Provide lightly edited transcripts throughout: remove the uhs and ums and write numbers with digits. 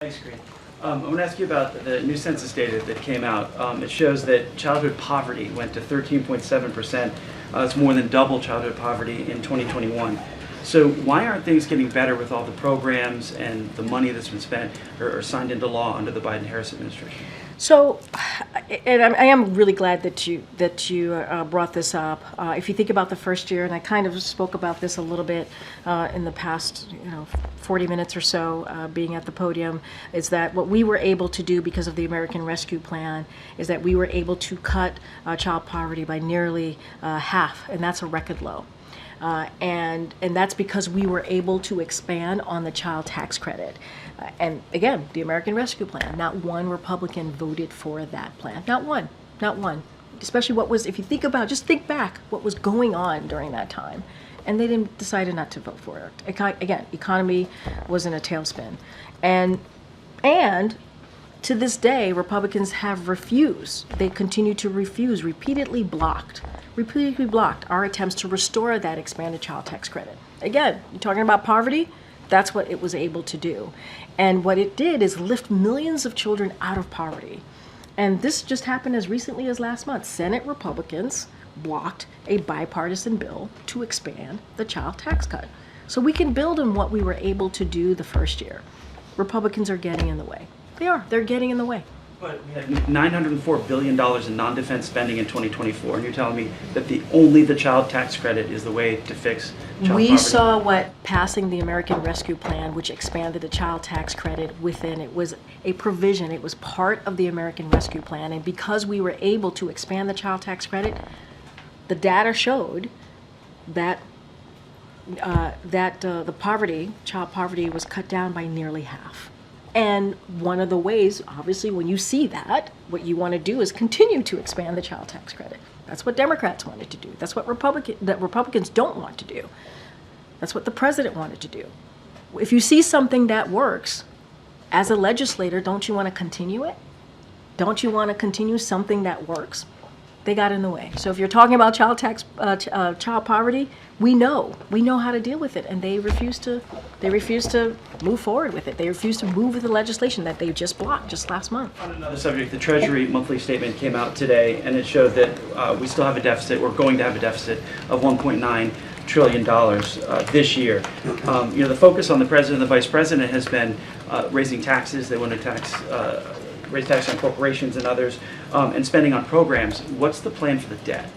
Thanks, Karine. I want to ask you about the new census data that came out. It shows that childhood poverty went to 13.7%. It's more than double childhood poverty in 2021. So why aren't things getting better with all the programs and the money that's been spent or signed into law under the Biden-Harris administration? So, and I am really glad that you brought this up. If you think about the first year, and I kind of spoke about this a little bit in the past, 40 minutes or so being at the podium, is that what we were able to do because of the American Rescue Plan is that we were able to cut child poverty by nearly half, and that's a record low. And that's because we were able to expand on the child tax credit. And again, the American Rescue Plan, not one Republican voted for that plan. Not one. Especially if you just think back what was going on during that time. And they decided not to vote for it. Again, economy was in a tailspin. And to this day, Republicans have refused. They continue to refuse, repeatedly blocked our attempts to restore that expanded child tax credit. Again, you're talking about poverty, that's what it was able to do. And what it did is lift millions of children out of poverty. And this just happened as recently as last month. Senate Republicans blocked a bipartisan bill to expand the child tax cut. So we can build on what we were able to do the first year. Republicans are getting in the way. They're getting in the way. But we had $904 billion in non-defense spending in 2024, and you're telling me that only the child tax credit is the way to fix child poverty? We saw what passing the American Rescue Plan, which expanded the child tax credit within, it was a provision, it was part of the American Rescue Plan, and because we were able to expand the child tax credit, the data showed that child poverty was cut down by nearly half. And one of the ways, obviously, when you see that, what you want to do is continue to expand the child tax credit. That's what Democrats wanted to do. That's what Republicans don't want to do. That's what the president wanted to do. If you see something that works, as a legislator, don't you want to continue it? Don't you want to continue something that works? They got in the way. So if you're talking about child poverty, we know how to deal with it, and they refuse to move forward with it. They refuse to move with the legislation that they just blocked just last month. On another subject, the Treasury monthly statement came out today, and it showed that we still have a deficit. We're going to have a deficit of $1.9 trillion this year. The focus on the president and the vice president has been raising taxes. They want to raise tax on corporations and others, and spending on programs. What's the plan for the debt?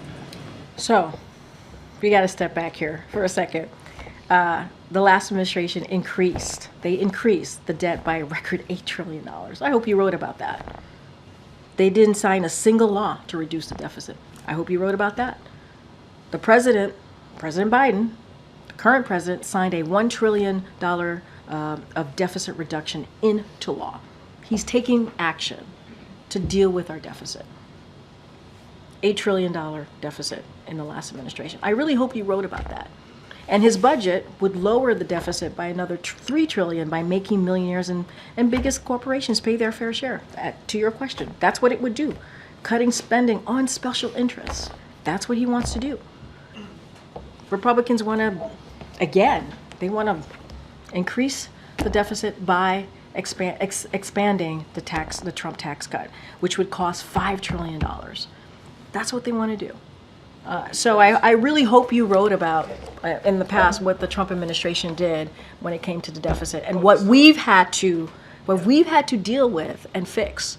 So, we got to step back here for a second. The last administration increased the debt by a record $8 trillion. I hope you wrote about that. They didn't sign a single law to reduce the deficit. I hope you wrote about that. The President Biden, the current president, signed a $1 trillion of deficit reduction into law. He's taking action to deal with our deficit. $8 trillion deficit in the last administration. I really hope you wrote about that. And his budget would lower the deficit by another $3 trillion by making millionaires and biggest corporations pay their fair share. To your question, that's what it would do. Cutting spending on special interests. That's what he wants to do. Republicans want to, they want to increase the deficit by expanding the Trump tax cut, which would cost $5 trillion. That's what they want to do. So I really hope you wrote about in the past what the Trump administration did when it came to the deficit and what we've had to deal with and fix.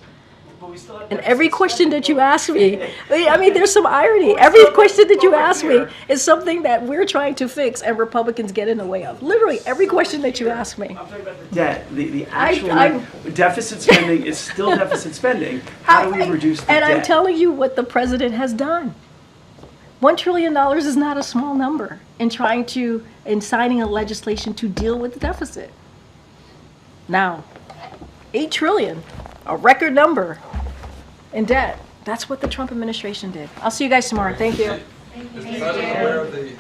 And every question that you ask me, there's some irony. Every question that you ask me is something that we're trying to fix and Republicans get in the way of. Literally, every question that you ask me. I'm talking about the debt. The actual deficit spending is still deficit spending. How do we reduce the debt? And I'm telling you what the president has done. $1 trillion is not a small number in signing a legislation to deal with the deficit. Now, $8 trillion, a record number in debt. That's what the Trump administration did. I'll see you guys tomorrow. Thank you. Is the president aware of the